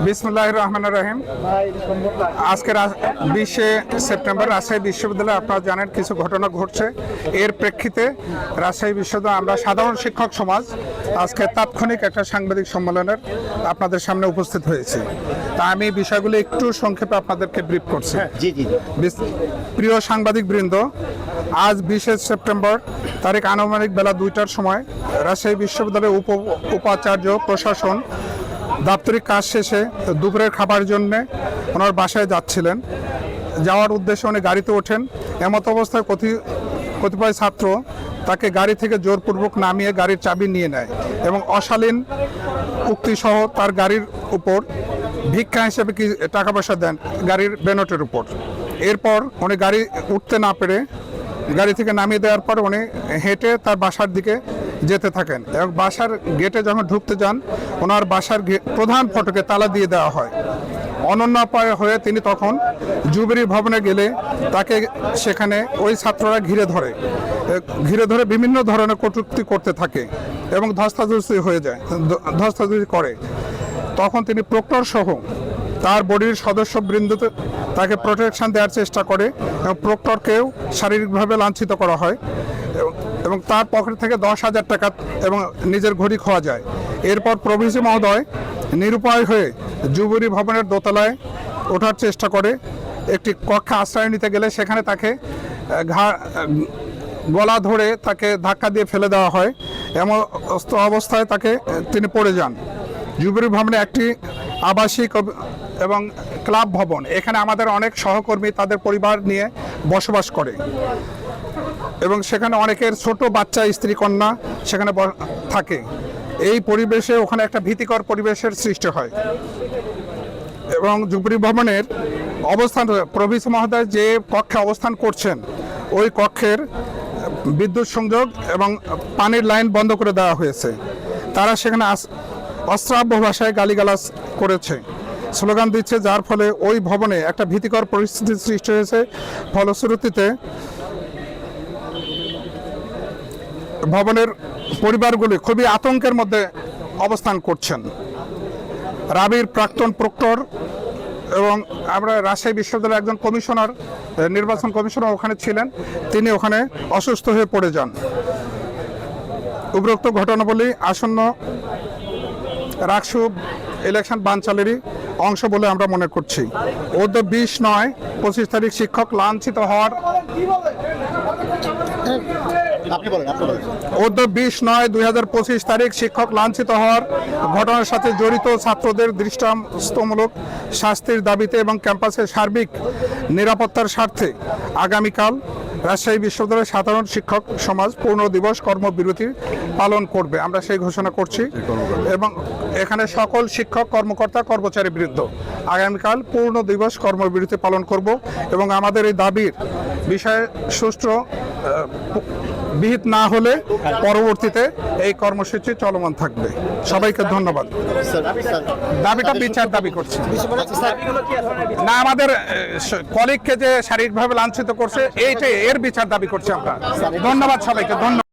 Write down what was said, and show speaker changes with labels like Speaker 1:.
Speaker 1: বিসমুল্লাহির রহমানির রহিম। আজকে 20শে সেপ্টেম্বর রাজশাহী বিশ্ববিদ্যালয়ে আপনারা জানেন কিছু ঘটনা ঘটছে। এর প্রেক্ষিতে রাজশাহী বিশ্ববিদ্যালয় আমরা সাধারণ শিক্ষক সমাজ আজকে তাৎক্ষণিক একটা সাংবাদিক সম্মেলনের আপনাদের সামনে উপস্থিত হয়েছি। তা আমি বিষয়গুলো একটু সংক্ষেপে আপনাদেরকে ব্রিফ করছি। প্রিয় সাংবাদিক বৃন্দ, আজ 20শে সেপ্টেম্বর তারিখ আনুমানিক বেলা 2টার সময় রাজশাহী বিশ্ববিদ্যালয়ের উপাচার্য প্রশাসন দাপ্তরিক কাজ শেষে দুপুরের খাবার জন্য ওনার বাসায় যাচ্ছিলেন। যাওয়ার উদ্দেশ্যে উনি গাড়িতে ওঠেন। এমত অবস্থায় কতিপয় ছাত্র তাকে গাড়ি থেকে জোরপূর্বক নামিয়ে গাড়ির চাবি নিয়ে নেয় এবং অশালীন উক্তিসহ তার গাড়ির উপর ভিক্ষা হিসেবে কি টাকা পয়সা দেন গাড়ির বেনটের উপর। এরপর উনি গাড়ি উঠতে না পেরে গাড়ি থেকে নামিয়ে দেওয়ার পর উনি হেঁটে তার বাসার দিকে যেতে থাকেন এবং বাসার গেটে যখন ঢুকতে যান ওনার বাসার প্রধান ফটকে তালা দিয়ে দেওয়া হয়। অনন্য উপায় হয়ে তিনি তখন জুবিলি ভবনে গেলে তাকে সেখানে ওই ছাত্ররা ঘিরে ধরে বিভিন্ন ধরনের কটূক্তি করতে থাকে এবং ধস্তাধস্তি করে। তখন তিনি প্রক্টর সহ তার বডির সদস্যবৃন্দ তাকে প্রোটেকশন দেওয়ার চেষ্টা করে এবং প্রক্টরকেও শারীরিকভাবে লাঞ্ছিত করা হয় এবং তার পকেট থেকে 10,000 টাকা এবং নিজের ঘড়ি খোয়া যায়। এরপর প্রভিসি মহোদয় নিরুপায় হয়ে জুবিলি ভবনের দোতলায় ওঠার চেষ্টা করে। একটি কক্ষে আশ্রয় নিতে গেলে সেখানে তাকে গলা ধরে তাকে ধাক্কা দিয়ে ফেলে দেওয়া হয়। এমন অবস্থায় তিনি পড়ে যান। জুবিলি ভবনে একটি আবাসিক এবং ক্লাব ভবন, এখানে আমাদের অনেক সহকর্মী তাদের পরিবার নিয়ে বসবাস করে এবং সেখানে অনেকের ছোট বাচ্চা স্ত্রী কন্যা সেখানে থাকে। এই পরিবেশে ওখানে একটা ভীতিকর পরিবেশের সৃষ্টি হয় এবং জুবিলি ভবনের অবস্থান প্রভিসি মহোদয় যে কক্ষে অবস্থান করছেন ওই কক্ষের বিদ্যুৎ সংযোগ এবং পানির লাইন বন্ধ করে দেওয়া হয়েছে। তারা সেখানে অশ্রাব্য ভাষায় গালিগালাজ করেছে, স্লোগান দিচ্ছে, যার ফলে ওই ভবনে একটা ভীতিকর পরিস্থিতির সৃষ্টি হয়েছে। ফলশ্রুতিতে ভবনের পরিবারগুলি খুবই আতঙ্কের মধ্যে অবস্থান করছেন। রাবির প্রাক্তন প্রক্টর এবং আমরা রাজশাহী বিশ্ববিদ্যালয়ের একজন কমিশনার, নির্বাচন কমিশনার ওখানে ছিলেন, তিনি ওখানে অসুস্থ হয়ে পড়ে যান। উপরোক্ত ঘটনাবলী আসন্ন রাকসু ইলেকশন বানচালেরই অংশ বলে আমরা মনে করছি। 20/9/25 তারিখ শিক্ষক লাঞ্ছিত হওয়ার 20/9/2025 তারিখ শিক্ষক লাঞ্ছিত হওয়ার ঘটনার সাথে জড়িত ছাত্রদের দৃষ্টান্তমূলক শাস্তির দাবিতে এবং ক্যাম্পাসের সার্বিক নিরাপত্তার স্বার্থে আগামীকাল রাজশাহী বিশ্ববিদ্যালয়ের সাধারণ শিক্ষক সমাজ পূর্ণ দিবস কর্মবিরতি পালন করবে। আমরা সেই ঘোষণা করছি এবং এখানে সকল শিক্ষক কর্মকর্তা কর্মচারী বৃন্দ আগামীকাল পূর্ণ দিবস কর্মবিরতি পালন করব এবং আমাদের এই দাবির বিষয়ে সুষ্ঠু বিহিত না হলে পরবর্তীতে এই কর্মসূচি চলমান থাকবে। সবাইকে ধন্যবাদ। দাবিটা বিচার দাবি করছি না, আমাদের কলিগকে যে শারীরিকভাবে লাঞ্ছিত করছে এর বিচার দাবি করছি আমরা। ধন্যবাদ সবাইকে। ধন্যবাদ।